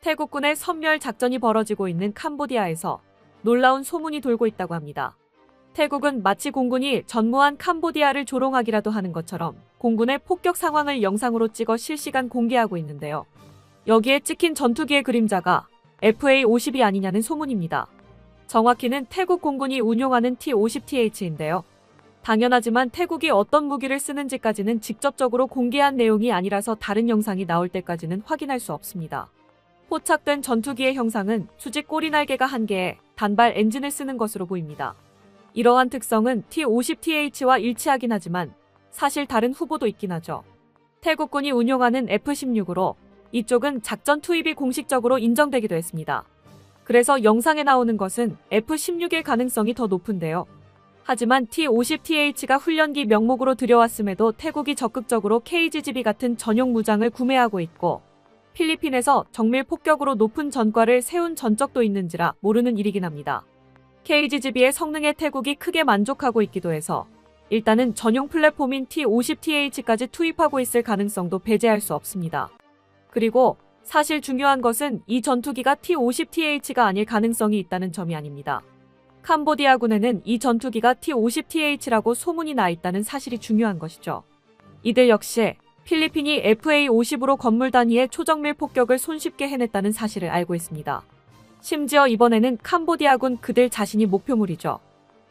태국군의 섬멸 작전이 벌어지고 있는 캄보디아에서 놀라운 소문이 돌고 있다고 합니다. 태국은 마치 공군이 전무한 캄보디아를 조롱하기라도 하는 것처럼 공군의 폭격 상황을 영상으로 찍어 실시간 공개하고 있는데요. 여기에 찍힌 전투기의 그림자가 FA-50이 아니냐는 소문입니다. 정확히는 태국 공군이 운용하는 T-50TH인데요. 당연하지만 태국이 어떤 무기를 쓰는지까지는 직접적으로 공개한 내용이 아니라서 다른 영상이 나올 때까지는 확인할 수 없습니다. 포착된 전투기의 형상은 수직 꼬리날개가 1개에 단발 엔진을 쓰는 것으로 보입니다. 이러한 특성은 T-50TH와 일치하긴 하지만 사실 다른 후보도 있긴 하죠. 태국군이 운용하는 F-16으로 이쪽은 작전 투입이 공식적으로 인정되기도 했습니다. 그래서 영상에 나오는 것은 F-16일 가능성이 더 높은데요. 하지만 T-50TH가 훈련기 명목으로 들여왔음에도 태국이 적극적으로 KGGB 같은 전용 무장을 구매하고 있고 필리핀에서 정밀 폭격으로 높은 전과를 세운 전적도 있는지라 모르는 일이긴 합니다. KGGB의 성능에 태국이 크게 만족하고 있기도 해서 일단은 전용 플랫폼인 T-50TH까지 투입하고 있을 가능성도 배제할 수 없습니다. 그리고 사실 중요한 것은 이 전투기가 T-50TH가 아닐 가능성이 있다는 점이 아닙니다. 캄보디아군에는 이 전투기가 T-50TH라고 소문이 나 있다는 사실이 중요한 것이죠. 이들 역시 필리핀이 FA-50으로 건물 단위의 초정밀 폭격을 손쉽게 해냈다는 사실을 알고 있습니다. 심지어 이번에는 캄보디아군 그들 자신이 목표물이죠.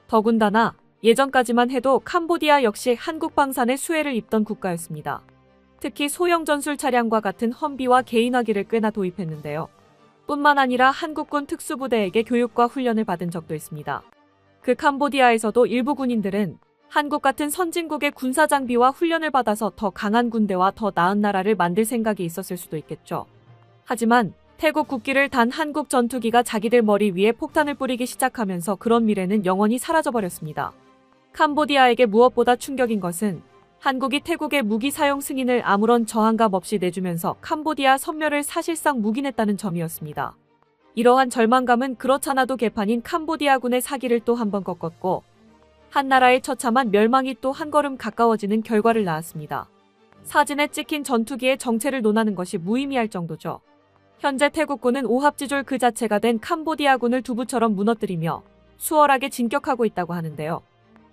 더군다나 예전까지만 해도 캄보디아 역시 한국 방산에 수혜를 입던 국가였습니다. 특히 소형 전술 차량과 같은 험비와 개인화기를 꽤나 도입했는데요. 뿐만 아니라 한국군 특수부대에게 교육과 훈련을 받은 적도 있습니다. 그 캄보디아에서도 일부 군인들은 한국 같은 선진국의 군사 장비와 훈련을 받아서 더 강한 군대와 더 나은 나라를 만들 생각이 있었을 수도 있겠죠. 하지만 태국 국기를 단 한국 전투기가 자기들 머리 위에 폭탄을 뿌리기 시작하면서 그런 미래는 영원히 사라져버렸습니다. 캄보디아에게 무엇보다 충격인 것은 한국이 태국의 무기 사용 승인을 아무런 저항감 없이 내주면서 캄보디아 섬멸을 사실상 묵인했다는 점이었습니다. 이러한 절망감은 그렇잖아도 개판인 캄보디아군의 사기를 또 한 번 꺾었고 한 나라의 처참한 멸망이 또 한 걸음 가까워지는 결과를 낳았습니다. 사진에 찍힌 전투기의 정체를 논하는 것이 무의미할 정도죠. 현재 태국군은 오합지졸 그 자체가 된 캄보디아군을 두부처럼 무너뜨리며 수월하게 진격하고 있다고 하는데요.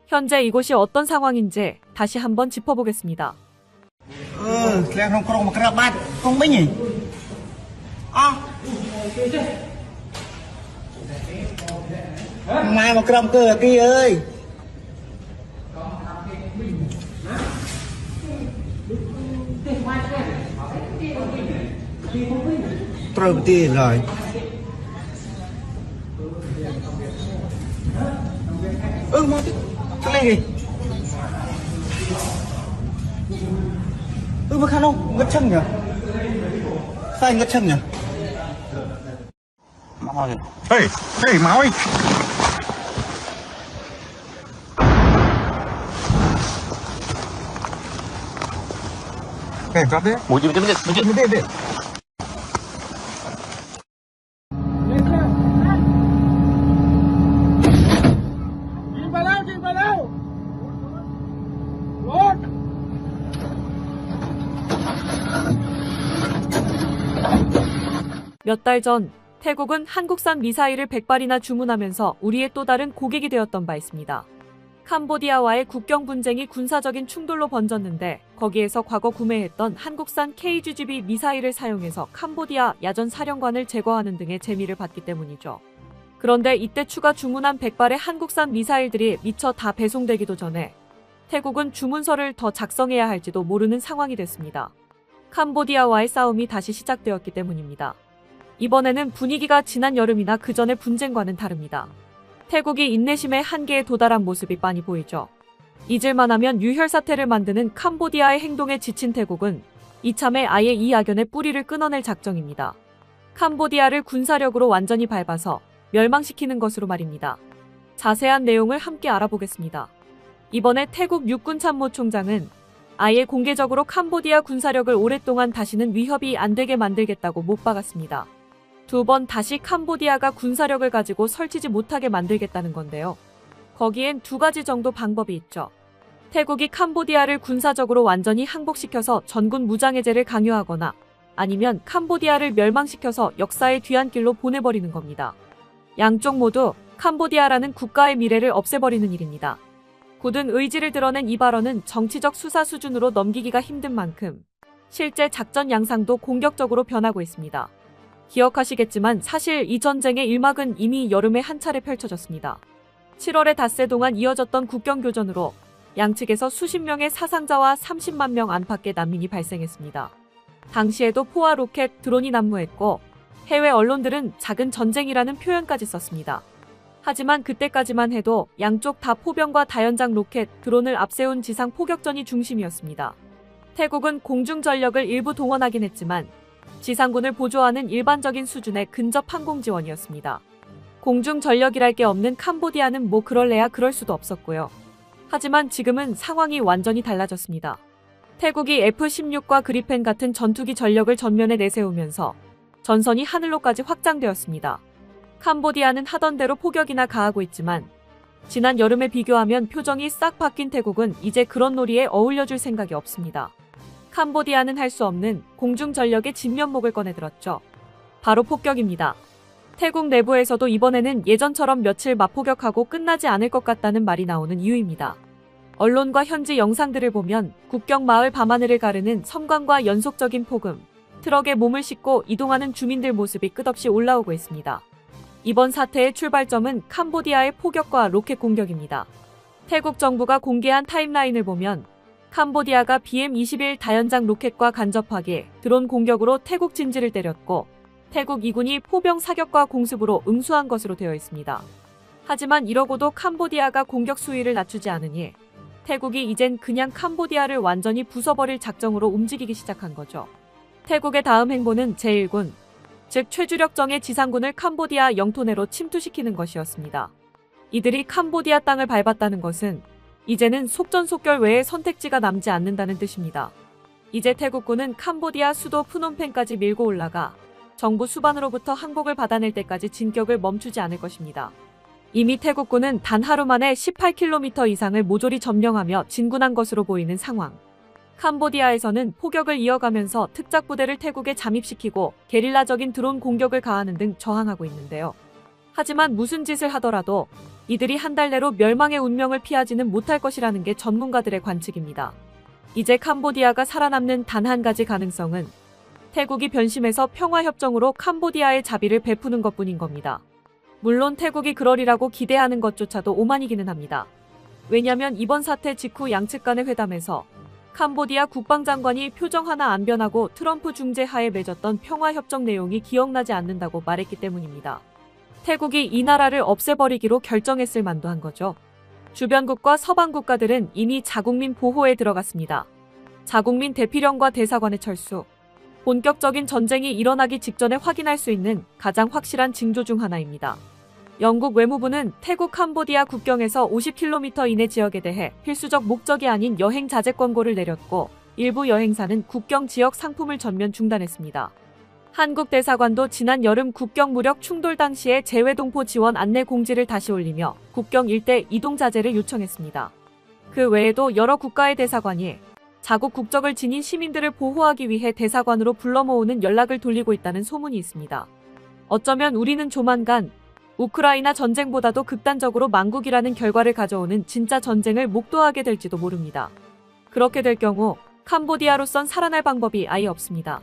현재 이곳이 어떤 상황인지 다시 한번 짚어보겠습니다. Trâu tiền rồi. Mau đi. Cái này gì? Mà khăn không? Ngất chân nhỉ? Sao anh ngất chân nhỉ? Máu rồi. Hey, máu ấy. Cái cắt đấy. Một chim đi. 몇 달 전 태국은 한국산 미사일을 100발이나 주문하면서 우리의 또 다른 고객이 되었던 바 있습니다. 캄보디아와의 국경 분쟁이 군사적인 충돌로 번졌는데 거기에서 과거 구매했던 한국산 KGGB 미사일을 사용해서 캄보디아 야전 사령관을 제거하는 등의 재미를 봤기 때문이죠. 그런데 이때 추가 주문한 100발의 한국산 미사일들이 미처 다 배송되기도 전에 태국은 주문서를 더 작성해야 할지도 모르는 상황이 됐습니다. 캄보디아와의 싸움이 다시 시작되었기 때문입니다. 이번에는 분위기가 지난 여름이나 그 전의 분쟁과는 다릅니다. 태국이 인내심의 한계에 도달한 모습이 빤히 보이죠. 잊을만 하면 유혈 사태를 만드는 캄보디아의 행동에 지친 태국은 이참에 아예 이 악연의 뿌리를 끊어낼 작정입니다. 캄보디아를 군사력으로 완전히 밟아서 멸망시키는 것으로 말입니다. 자세한 내용을 함께 알아보겠습니다. 이번에 태국 육군참모총장은 아예 공개적으로 캄보디아 군사력을 오랫동안 다시는 위협이 안 되게 만들겠다고 못 박았습니다. 2번 다시 캄보디아가 군사력을 가지고 설치지 못하게 만들겠다는 건데요. 거기엔 2가지 정도 방법이 있죠. 태국이 캄보디아를 군사적으로 완전히 항복시켜서 전군 무장해제를 강요하거나 아니면 캄보디아를 멸망시켜서 역사의 뒤안길로 보내버리는 겁니다. 양쪽 모두 캄보디아라는 국가의 미래를 없애버리는 일입니다. 굳은 의지를 드러낸 이 발언은 정치적 수사 수준으로 넘기기가 힘든 만큼 실제 작전 양상도 공격적으로 변하고 있습니다. 기억하시겠지만 사실 이 전쟁의 일막은 이미 여름에 한 차례 펼쳐졌습니다. 7월에 닷새 동안 이어졌던 국경교전으로 양측에서 수십 명의 사상자와 30만 명 안팎의 난민이 발생했습니다. 당시에도 포와 로켓, 드론이 난무했고 해외 언론들은 작은 전쟁이라는 표현까지 썼습니다. 하지만 그때까지만 해도 양쪽 다 포병과 다연장 로켓, 드론을 앞세운 지상 포격전이 중심이었습니다. 태국은 공중 전력을 일부 동원하긴 했지만 지상군을 보조하는 일반적인 수준의 근접 항공 지원이었습니다. 공중 전력이랄 게 없는 캄보디아는 뭐 그럴래야 그럴 수도 없었고요. 하지만 지금은 상황이 완전히 달라졌습니다. 태국이 F-16과 그리펜 같은 전투기 전력을 전면에 내세우면서 전선이 하늘로까지 확장되었습니다. 캄보디아는 하던 대로 포격이나 가하고 있지만 지난 여름에 비교하면 표정이 싹 바뀐 태국은 이제 그런 놀이에 어울려줄 생각이 없습니다. 캄보디아는 할 수 없는 공중 전력의 진면목을 꺼내들었죠. 바로 폭격입니다. 태국 내부에서도 이번에는 예전처럼 며칠 맞포격하고 끝나지 않을 것 같다는 말이 나오는 이유입니다. 언론과 현지 영상들을 보면 국경 마을 밤하늘을 가르는 섬광과 연속적인 폭음, 트럭에 몸을 싣고 이동하는 주민들 모습이 끝없이 올라오고 있습니다. 이번 사태의 출발점은 캄보디아의 포격과 로켓 공격입니다. 태국 정부가 공개한 타임라인을 보면 캄보디아가 BM-21 다연장 로켓과 간접하게 드론 공격으로 태국 진지를 때렸고 태국 이군이 포병 사격과 공습으로 응수한 것으로 되어 있습니다. 하지만 이러고도 캄보디아가 공격 수위를 낮추지 않으니 태국이 이젠 그냥 캄보디아를 완전히 부숴버릴 작정으로 움직이기 시작한 거죠. 태국의 다음 행보는 제1군, 즉 최주력정의 지상군을 캄보디아 영토 내로 침투시키는 것이었습니다. 이들이 캄보디아 땅을 밟았다는 것은 이제는 속전속결 외에 선택지가 남지 않는다는 뜻입니다. 이제 태국군은 캄보디아 수도 프놈펜까지 밀고 올라가 정부 수반으로부터 항복을 받아낼 때까지 진격을 멈추지 않을 것입니다. 이미 태국군은 단 하루 만에 18km 이상을 모조리 점령하며 진군한 것으로 보이는 상황. 캄보디아에서는 포격을 이어가면서 특작부대를 태국에 잠입시키고 게릴라적인 드론 공격을 가하는 등 저항하고 있는데요. 하지만 무슨 짓을 하더라도 이들이 한 달 내로 멸망의 운명을 피하지는 못할 것이라는 게 전문가들의 관측입니다. 이제 캄보디아가 살아남는 단 한 가지 가능성은 태국이 변심해서 평화협정으로 캄보디아의 자비를 베푸는 것뿐인 겁니다. 물론 태국이 그러리라고 기대하는 것조차도 오만이기는 합니다. 왜냐면 이번 사태 직후 양측 간의 회담에서 캄보디아 국방장관이 표정 하나 안 변하고 트럼프 중재 하에 맺었던 평화협정 내용이 기억나지 않는다고 말했기 때문입니다. 태국이 이 나라를 없애버리기로 결정했을 만도 한 거죠. 주변국과 서방 국가들은 이미 자국민 보호에 들어갔습니다. 자국민 대피령과 대사관의 철수, 본격적인 전쟁이 일어나기 직전에 확인할 수 있는 가장 확실한 징조 중 하나입니다. 영국 외무부는 태국 캄보디아 국경에서 50km 이내 지역에 대해 필수적 목적이 아닌 여행 자제 권고를 내렸고 일부 여행사는 국경 지역 상품을 전면 중단했습니다. 한국 대사관도 지난 여름 국경 무력 충돌 당시에 재외동포 지원 안내 공지를 다시 올리며 국경 일대 이동 자제를 요청했습니다. 그 외에도 여러 국가의 대사관이 자국 국적을 지닌 시민들을 보호하기 위해 대사관으로 불러 모으는 연락을 돌리고 있다는 소문이 있습니다. 어쩌면 우리는 조만간 우크라이나 전쟁보다도 극단적으로 망국이라는 결과를 가져오는 진짜 전쟁을 목도하게 될지도 모릅니다. 그렇게 될 경우 캄보디아로선 살아날 방법이 아예 없습니다.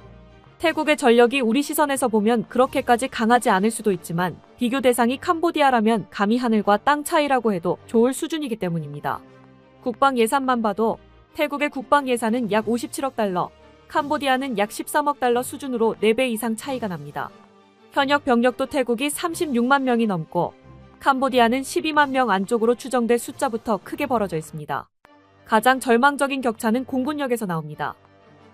태국의 전력이 우리 시선에서 보면 그렇게까지 강하지 않을 수도 있지만 비교 대상이 캄보디아라면 감히 하늘과 땅 차이라고 해도 좋을 수준이기 때문입니다. 국방 예산만 봐도 태국의 국방 예산은 약 57억 달러, 캄보디아는 약 13억 달러 수준으로 4배 이상 차이가 납니다. 현역 병력도 태국이 36만 명이 넘고 캄보디아는 12만 명 안쪽으로 추정될 숫자부터 크게 벌어져 있습니다. 가장 절망적인 격차는 공군력에서 나옵니다.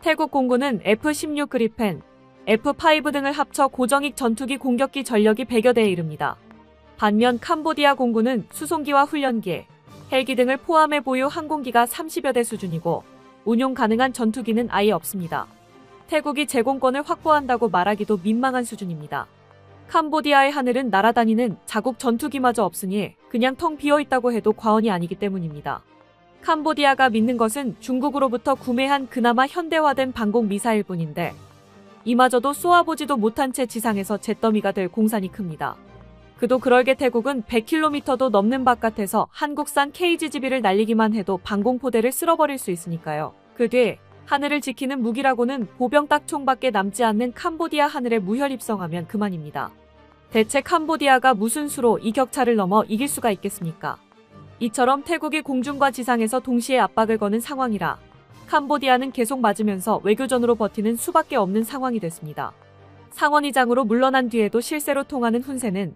태국 공군은 F-16 그리펜, F-5 등을 합쳐 고정익 전투기 공격기 전력이 100여 대에 이릅니다. 반면 캄보디아 공군은 수송기와 훈련기, 헬기 등을 포함해 보유 항공기가 30여 대 수준이고 운용 가능한 전투기는 아예 없습니다. 태국이 제공권을 확보한다고 말하기도 민망한 수준입니다. 캄보디아의 하늘은 날아다니는 자국 전투기마저 없으니 그냥 텅 비어있다고 해도 과언이 아니기 때문입니다. 캄보디아가 믿는 것은 중국으로부터 구매한 그나마 현대화된 방공 미사일뿐인데 이마저도 쏘아보지도 못한 채 지상에서 잿더미가 될 공산이 큽니다. 그도 그럴게 태국은 100km도 넘는 바깥에서 한국산 KGGB를 날리기만 해도 방공포대를 쓸어버릴 수 있으니까요. 그 뒤 하늘을 지키는 무기라고는 보병 딱총밖에 남지 않는 캄보디아 하늘에 무혈 입성하면 그만입니다. 대체 캄보디아가 무슨 수로 이 격차를 넘어 이길 수가 있겠습니까? 이처럼 태국이 공중과 지상에서 동시에 압박을 거는 상황이라 캄보디아는 계속 맞으면서 외교전으로 버티는 수밖에 없는 상황이 됐습니다. 상원의장으로 물러난 뒤에도 실세로 통하는 훈세는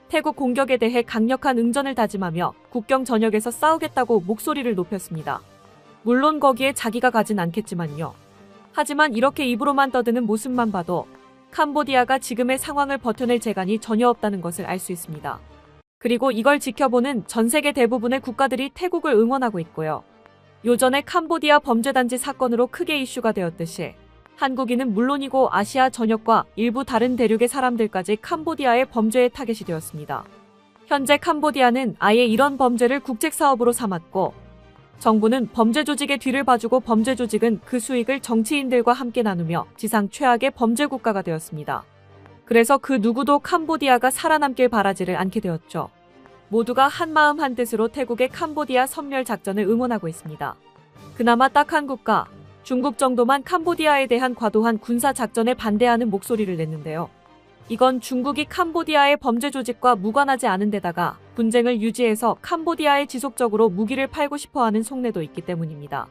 태국 공격에 대해 강력한 응전을 다짐하며 국경 전역에서 싸우겠다고 목소리를 높였습니다. 물론 거기에 자기가 가진 않겠지만요. 하지만 이렇게 입으로만 떠드는 모습만 봐도 캄보디아가 지금의 상황을 버텨낼 재간이 전혀 없다는 것을 알 수 있습니다. 그리고 이걸 지켜보는 전 세계 대부분의 국가들이 태국을 응원하고 있고요. 요전에 캄보디아 범죄단지 사건으로 크게 이슈가 되었듯이 한국인은 물론이고 아시아 전역과 일부 다른 대륙의 사람들까지 캄보디아의 범죄의 타겟이 되었습니다. 현재 캄보디아는 아예 이런 범죄를 국책사업으로 삼았고 정부는 범죄 조직의 뒤를 봐주고 범죄 조직은 그 수익을 정치인들과 함께 나누며 지상 최악의 범죄 국가가 되었습니다. 그래서 그 누구도 캄보디아가 살아남길 바라지를 않게 되었죠. 모두가 한마음 한뜻으로 태국의 캄보디아 섬멸 작전을 응원하고 있습니다. 그나마 딱 한 국가, 중국 정도만 캄보디아에 대한 과도한 군사 작전에 반대하는 목소리를 냈는데요. 이건 중국이 캄보디아의 범죄 조직과 무관하지 않은 데다가 분쟁을 유지해서 캄보디아에 지속적으로 무기를 팔고 싶어하는 속내도 있기 때문입니다.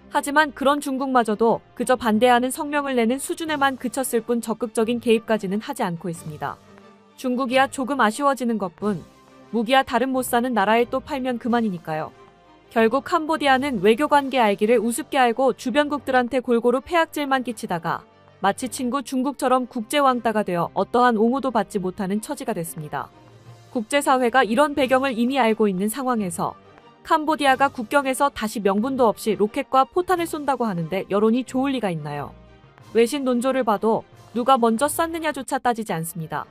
하지만 그런 중국마저도 그저 반대하는 성명을 내는 수준에만 그쳤을 뿐 적극적인 개입까지는 하지 않고 있습니다. 중국이야 조금 아쉬워지는 것뿐 무기야 다른 못 사는 나라에 또 팔면 그만이니까요. 결국 캄보디아는 외교관계 알기를 우습게 알고 주변국들한테 골고루 폐악질만 끼치다가 마치 친구 중국처럼 국제왕따가 되어 어떠한 옹호도 받지 못하는 처지가 됐습니다. 국제사회가 이런 배경을 이미 알고 있는 상황에서 캄보디아가 국경에서 다시 명분도 없이 로켓과 포탄을 쏜다고 하는데 여론이 좋을 리가 있나요? 외신 논조를 봐도 누가 먼저 쐈느냐조차 따지지 않습니다.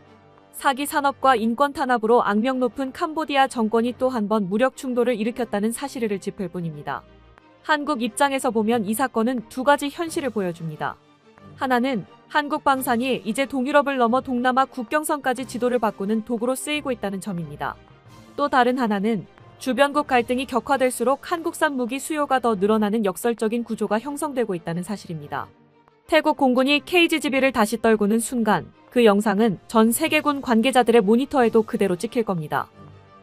사기 산업과 인권 탄압으로 악명 높은 캄보디아 정권이 또 한 번 무력 충돌을 일으켰다는 사실을 짚을 뿐입니다. 한국 입장에서 보면 이 사건은 두 가지 현실을 보여줍니다. 하나는 한국 방산이 이제 동유럽을 넘어 동남아 국경선까지 지도를 바꾸는 도구로 쓰이고 있다는 점입니다. 또 다른 하나는 주변국 갈등이 격화될수록 한국산 무기 수요가 더 늘어나는 역설적인 구조가 형성되고 있다는 사실입니다. 태국 공군이 KGGB를 다시 떨구는 순간 그 영상은 전 세계군 관계자들의 모니터에도 그대로 찍힐 겁니다.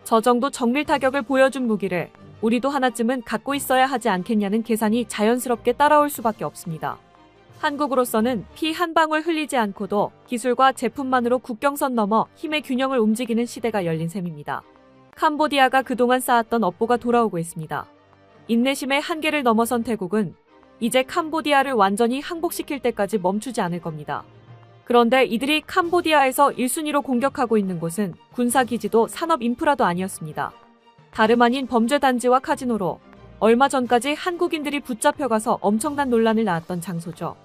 저 정도 정밀 타격을 보여준 무기를 우리도 하나쯤은 갖고 있어야 하지 않겠냐는 계산이 자연스럽게 따라올 수밖에 없습니다. 한국으로서는 피 한 방울 흘리지 않고도 기술과 제품만으로 국경선 넘어 힘의 균형을 움직이는 시대가 열린 셈입니다. 캄보디아가 그동안 쌓았던 업보가 돌아오고 있습니다. 인내심의 한계를 넘어선 태국은 이제 캄보디아를 완전히 항복시킬 때까지 멈추지 않을 겁니다. 그런데 이들이 캄보디아에서 1순위로 공격하고 있는 곳은 군사기지도 산업 인프라도 아니었습니다. 다름 아닌 범죄단지와 카지노로 얼마 전까지 한국인들이 붙잡혀가서 엄청난 논란을 낳았던 장소죠.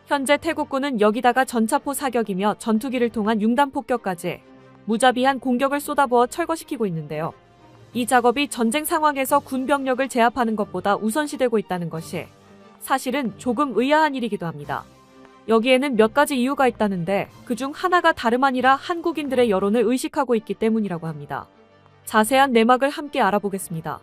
현재 태국군은 여기다가 전차포 사격이며 전투기를 통한 융단 폭격까지 무자비한 공격을 쏟아부어 철거시키고 있는데요. 이 작업이 전쟁 상황에서 군 병력을 제압하는 것보다 우선시되고 있다는 것이 사실은 조금 의아한 일이기도 합니다. 여기에는 몇 가지 이유가 있다는데 그중 하나가 다름 아니라 한국인들의 여론을 의식하고 있기 때문이라고 합니다. 자세한 내막을 함께 알아보겠습니다.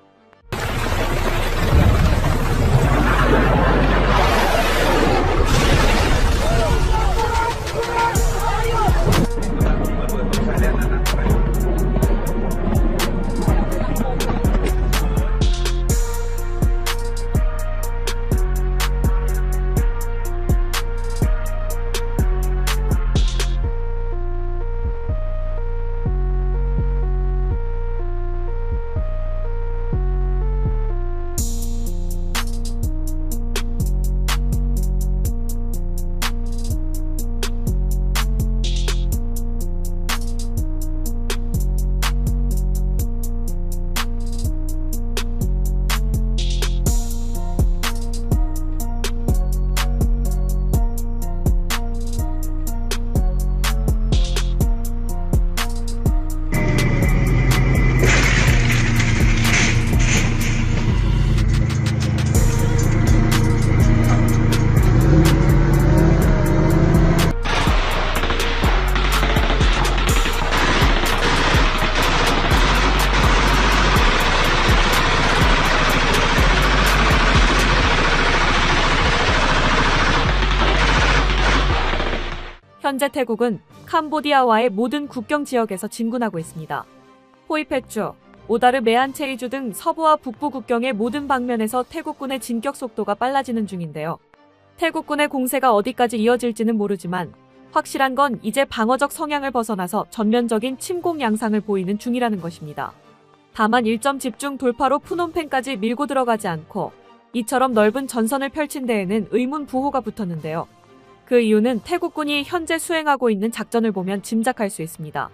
현재 태국은 캄보디아와의 모든 국경 지역에서 진군하고 있습니다. 포이페추, 오다르 메안체이주 등 서부와 북부 국경의 모든 방면에서 태국군의 진격 속도가 빨라지는 중인데요. 태국군의 공세가 어디까지 이어질지는 모르지만 확실한 건 이제 방어적 성향을 벗어나서 전면적인 침공 양상을 보이는 중이라는 것입니다. 다만 1점 집중 돌파로 푸놈펜까지 밀고 들어가지 않고 이처럼 넓은 전선을 펼친 데에는 의문 부호가 붙었는데요. 그 이유는 태국군이 현재 수행하고 있는 작전을 보면 짐작할 수 있습니다.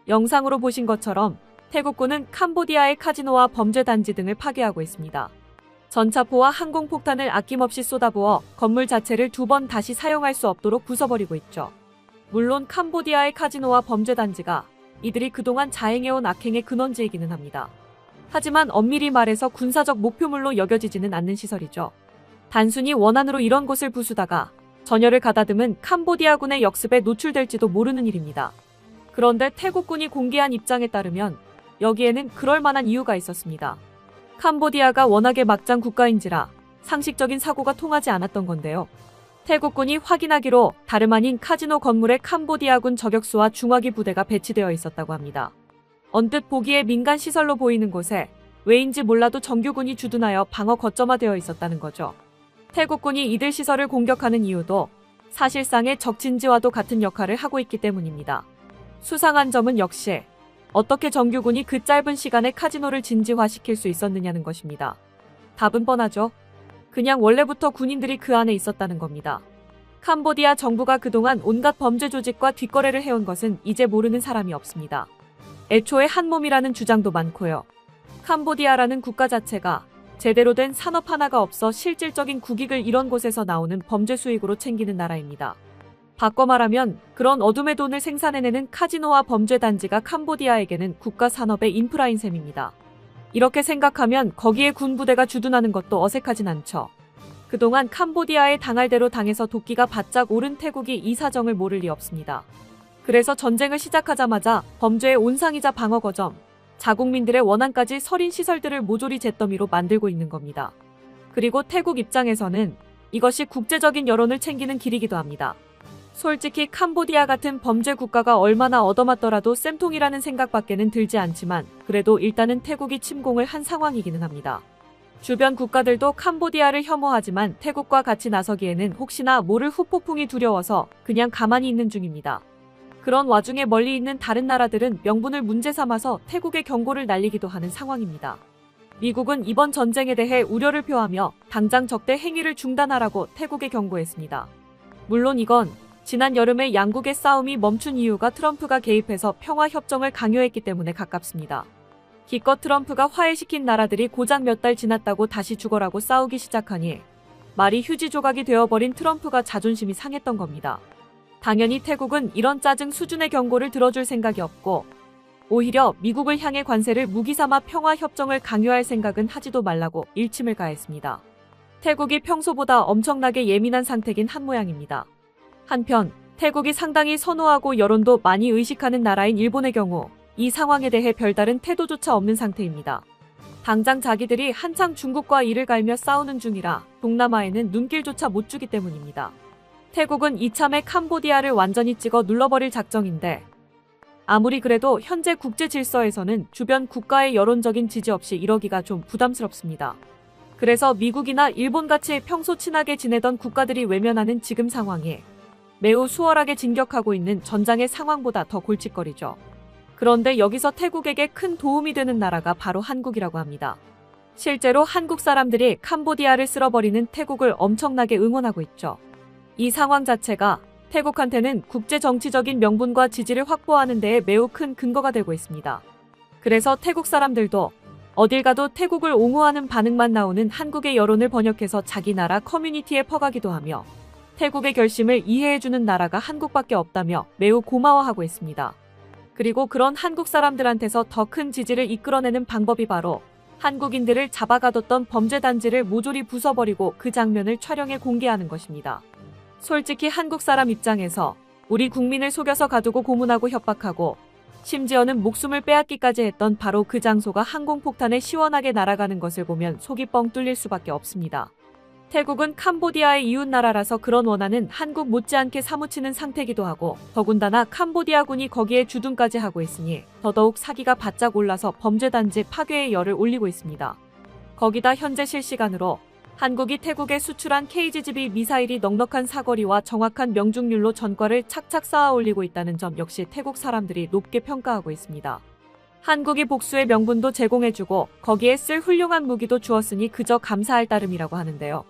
영상으로 보신 것처럼 태국군은 캄보디아의 카지노와 범죄단지 등을 파괴하고 있습니다. 전차포와 항공폭탄을 아낌없이 쏟아부어 건물 자체를 2번 다시 사용할 수 없도록 부숴버리고 있죠. 물론 캄보디아의 카지노와 범죄단지가 이들이 그동안 자행해온 악행의 근원지이기는 합니다. 하지만 엄밀히 말해서 군사적 목표물로 여겨지지는 않는 시설이죠. 단순히 원한으로 이런 곳을 부수다가 전열을 가다듬은 캄보디아군의 역습에 노출될지도 모르는 일입니다. 그런데 태국군이 공개한 입장에 따르면 여기에는 그럴 만한 이유가 있었습니다. 캄보디아가 워낙에 막장 국가인지라 상식적인 사고가 통하지 않았던 건데요. 태국군이 확인하기로 다름 아닌 카지노 건물에 캄보디아군 저격수와 중화기 부대가 배치되어 있었다고 합니다. 언뜻 보기에 민간 시설로 보이는 곳에 왜인지 몰라도 정규군이 주둔하여 방어 거점화되어 있었다는 거죠. 태국군이 이들 시설을 공격하는 이유도 사실상의 적진지와도 같은 역할을 하고 있기 때문입니다. 수상한 점은 역시 어떻게 정규군이 그 짧은 시간에 카지노를 진지화시킬 수 있었느냐는 것입니다. 답은 뻔하죠. 그냥 원래부터 군인들이 그 안에 있었다는 겁니다. 캄보디아 정부가 그동안 온갖 범죄 조직과 뒷거래를 해온 것은 이제 모르는 사람이 없습니다. 애초에 한몸이라는 주장도 많고요. 캄보디아라는 국가 자체가 제대로 된 산업 하나가 없어 실질적인 국익을 이런 곳에서 나오는 범죄 수익으로 챙기는 나라입니다. 바꿔 말하면 그런 어둠의 돈을 생산해내는 카지노와 범죄단지가 캄보디아에게는 국가 산업의 인프라인 셈입니다. 이렇게 생각하면 거기에 군부대가 주둔하는 것도 어색하진 않죠. 그동안 캄보디아에 당할 대로 당해서 도끼가 바짝 오른 태국이 이 사정을 모를 리 없습니다. 그래서 전쟁을 시작하자마자 범죄의 온상이자 방어거점, 자국민들의 원한까지 서린 시설들을 모조리 잿더미로 만들고 있는 겁니다. 그리고 태국 입장에서는 이것이 국제적인 여론을 챙기는 길이기도 합니다. 솔직히 캄보디아 같은 범죄 국가가 얼마나 얻어맞더라도 쌤통이라는 생각밖에는 들지 않지만 그래도 일단은 태국이 침공을 한 상황이기는 합니다. 주변 국가들도 캄보디아를 혐오하지만 태국과 같이 나서기에는 혹시나 모를 후폭풍이 두려워서 그냥 가만히 있는 중입니다. 그런 와중에 멀리 있는 다른 나라들은 명분을 문제 삼아서 태국에 경고를 날리기도 하는 상황입니다. 미국은 이번 전쟁에 대해 우려를 표하며 당장 적대 행위를 중단하라고 태국에 경고했습니다. 물론 이건 지난 여름에 양국의 싸움이 멈춘 이유가 트럼프가 개입해서 평화협정을 강요했기 때문에 가깝습니다. 기껏 트럼프가 화해시킨 나라들이 고작 몇 달 지났다고 다시 죽어라고 싸우기 시작하니 말이 휴지 조각이 되어버린 트럼프가 자존심이 상했던 겁니다. 당연히 태국은 이런 짜증 수준의 경고를 들어줄 생각이 없고 오히려 미국을 향해 관세를 무기삼아 평화협정을 강요할 생각은 하지도 말라고 일침을 가했습니다. 태국이 평소보다 엄청나게 예민한 상태긴 한 모양입니다. 한편 태국이 상당히 선호하고 여론도 많이 의식하는 나라인 일본의 경우 이 상황에 대해 별다른 태도조차 없는 상태입니다. 당장 자기들이 한창 중국과 이를 갈며 싸우는 중이라 동남아에는 눈길조차 못 주기 때문입니다. 태국은 이참에 캄보디아를 완전히 찍어 눌러버릴 작정인데 아무리 그래도 현재 국제 질서에서는 주변 국가의 여론적인 지지 없이 이러기가 좀 부담스럽습니다. 그래서 미국이나 일본같이 평소 친하게 지내던 국가들이 외면하는 지금 상황에 매우 수월하게 진격하고 있는 전장의 상황보다 더 골칫거리죠. 그런데 여기서 태국에게 큰 도움이 되는 나라가 바로 한국이라고 합니다. 실제로 한국 사람들이 캄보디아를 쓸어버리는 태국을 엄청나게 응원하고 있죠. 이 상황 자체가 태국한테는 국제 정치적인 명분과 지지를 확보하는 데에 매우 큰 근거가 되고 있습니다. 그래서 태국 사람들도 어딜 가도 태국을 옹호하는 반응만 나오는 한국의 여론을 번역해서 자기 나라 커뮤니티에 퍼가기도 하며 태국의 결심을 이해해주는 나라가 한국밖에 없다며 매우 고마워하고 있습니다. 그리고 그런 한국 사람들한테서 더 큰 지지를 이끌어내는 방법이 바로 한국인들을 잡아가뒀던 범죄단지를 모조리 부숴버리고 그 장면을 촬영해 공개하는 것입니다. 솔직히 한국 사람 입장에서 우리 국민을 속여서 가두고 고문하고 협박하고 심지어는 목숨을 빼앗기까지 했던 바로 그 장소가 항공폭탄에 시원하게 날아가는 것을 보면 속이 뻥 뚫릴 수밖에 없습니다. 태국은 캄보디아의 이웃나라라서 그런 원한은 한국 못지않게 사무치는 상태기도 하고 더군다나 캄보디아군이 거기에 주둔까지 하고 있으니 더더욱 사기가 바짝 올라서 범죄단지 파괴의 열을 올리고 있습니다. 거기다 현재 실시간으로 한국이 태국에 수출한 KGB 미사일이 넉넉한 사거리와 정확한 명중률로 전과를 착착 쌓아 올리고 있다는 점 역시 태국 사람들이 높게 평가하고 있습니다. 한국이 복수의 명분도 제공해주고 거기에 쓸 훌륭한 무기도 주었으니 그저 감사할 따름이라고 하는데요.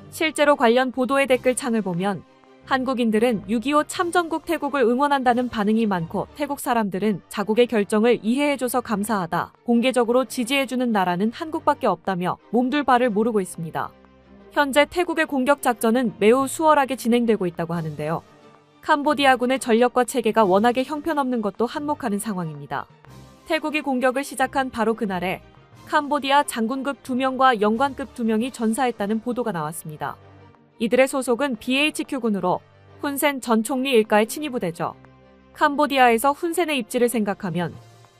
실제로 관련 보도의 댓글창을 보면 한국인들은 6.25 참전국 태국을 응원한다는 반응이 많고 태국 사람들은 자국의 결정을 이해해줘서 감사하다, 공개적으로 지지해주는 나라는 한국밖에 없다며 몸둘 바를 모르고 있습니다. 현재 태국의 공격 작전은 매우 수월하게 진행되고 있다고 하는데요. 캄보디아군의 전력과 체계가 워낙에 형편없는 것도 한몫하는 상황입니다. 태국이 공격을 시작한 바로 그날에 캄보디아 장군급 2명과 영관급 2명이 전사했다는 보도가 나왔습니다. 이들의 소속은 BHQ군으로 훈센 전 총리 일가의 친위부대죠. 캄보디아에서 훈센의 입지를 생각하면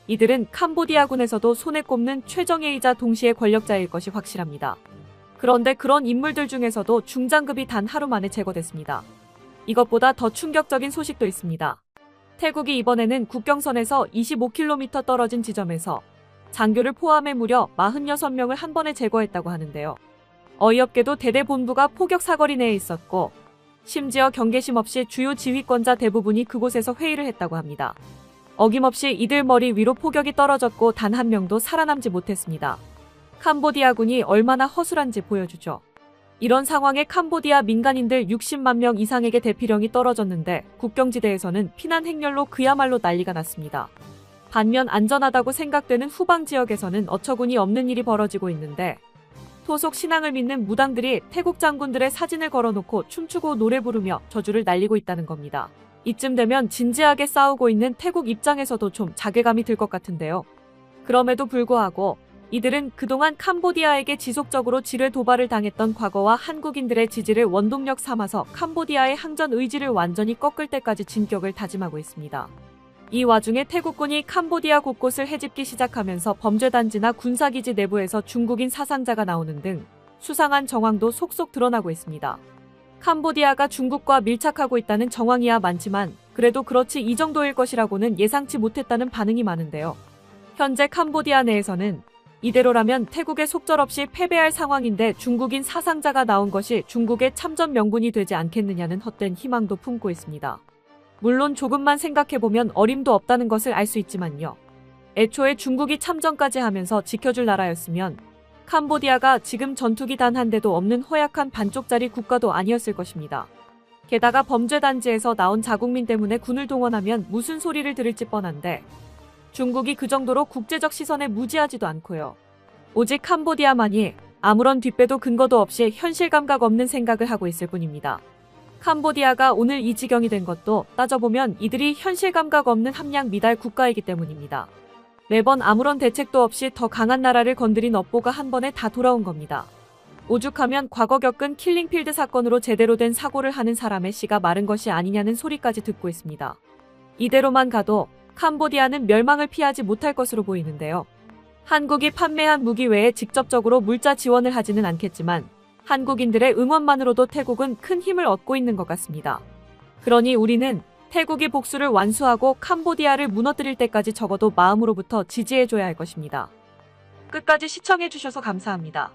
이들은 캄보디아군에서도 손에 꼽는 최정예이자 동시에 권력자일 것이 확실합니다. 그런데 그런 인물들 중에서도 중장급이 단 하루 만에 제거됐습니다. 이것보다 더 충격적인 소식도 있습니다. 태국이 이번에는 국경선에서 25km 떨어진 지점에서 장교를 포함해 무려 46명을 한 번에 제거했다고 하는데요. 어이없게도 대대본부가 포격 사거리 내에 있었고 심지어 경계심 없이 주요 지휘권자 대부분이 그곳에서 회의를 했다고 합니다. 어김없이 이들 머리 위로 포격이 떨어졌고 단 한 명도 살아남지 못했습니다. 캄보디아군이 얼마나 허술한지 보여주죠. 이런 상황에 캄보디아 민간인들 60만 명 이상에게 대피령이 떨어졌는데 국경지대에서는 피난 행렬로 그야말로 난리가 났습니다. 반면 안전하다고 생각되는 후방 지역에서는 어처구니 없는 일이 벌어지고 있는데 토속 신앙을 믿는 무당들이 태국 장군들의 사진을 걸어놓고 춤추고 노래 부르며 저주를 날리고 있다는 겁니다. 이쯤 되면 진지하게 싸우고 있는 태국 입장에서도 좀 자괴감이 들 것 같은데요. 그럼에도 불구하고 이들은 그동안 캄보디아에게 지속적으로 지뢰 도발을 당했던 과거와 한국인들의 지지를 원동력 삼아서 캄보디아의 항전 의지를 완전히 꺾을 때까지 진격을 다짐하고 있습니다. 이 와중에 태국군이 캄보디아 곳곳을 헤집기 시작하면서 범죄단지나 군사기지 내부에서 중국인 사상자가 나오는 등 수상한 정황도 속속 드러나고 있습니다. 캄보디아가 중국과 밀착하고 있다는 정황이야 많지만 그래도 그렇지 이 정도일 것이라고는 예상치 못했다는 반응이 많은데요. 현재 캄보디아 내에서는 이대로라면 태국에 속절없이 패배할 상황인데 중국인 사상자가 나온 것이 중국의 참전 명분이 되지 않겠느냐는 헛된 희망도 품고 있습니다. 물론 조금만 생각해보면 어림도 없다는 것을 알 수 있지만요. 애초에 중국이 참전까지 하면서 지켜줄 나라였으면 캄보디아가 지금 전투기 단 한 대도 없는 허약한 반쪽짜리 국가도 아니었을 것입니다. 게다가 범죄단지에서 나온 자국민 때문에 군을 동원하면 무슨 소리를 들을지 뻔한데 중국이 그 정도로 국제적 시선에 무지하지도 않고요. 오직 캄보디아만이 아무런 뒷배도 근거도 없이 현실 감각 없는 생각을 하고 있을 뿐입니다. 캄보디아가 오늘 이 지경이 된 것도 따져보면 이들이 현실 감각 없는 함량 미달 국가이기 때문입니다. 매번 아무런 대책도 없이 더 강한 나라를 건드린 업보가 한 번에 다 돌아온 겁니다. 오죽하면 과거 겪은 킬링필드 사건으로 제대로 된 사고를 하는 사람의 씨가 마른 것이 아니냐는 소리까지 듣고 있습니다. 이대로만 가도 캄보디아는 멸망을 피하지 못할 것으로 보이는데요. 한국이 판매한 무기 외에 직접적으로 물자 지원을 하지는 않겠지만 한국인들의 응원만으로도 태국은 큰 힘을 얻고 있는 것 같습니다. 그러니 우리는 태국이 복수를 완수하고 캄보디아를 무너뜨릴 때까지 적어도 마음으로부터 지지해줘야 할 것입니다. 끝까지 시청해주셔서 감사합니다.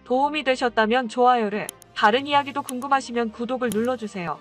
도움이 되셨다면 좋아요를, 다른 이야기도 궁금하시면 구독을 눌러주세요.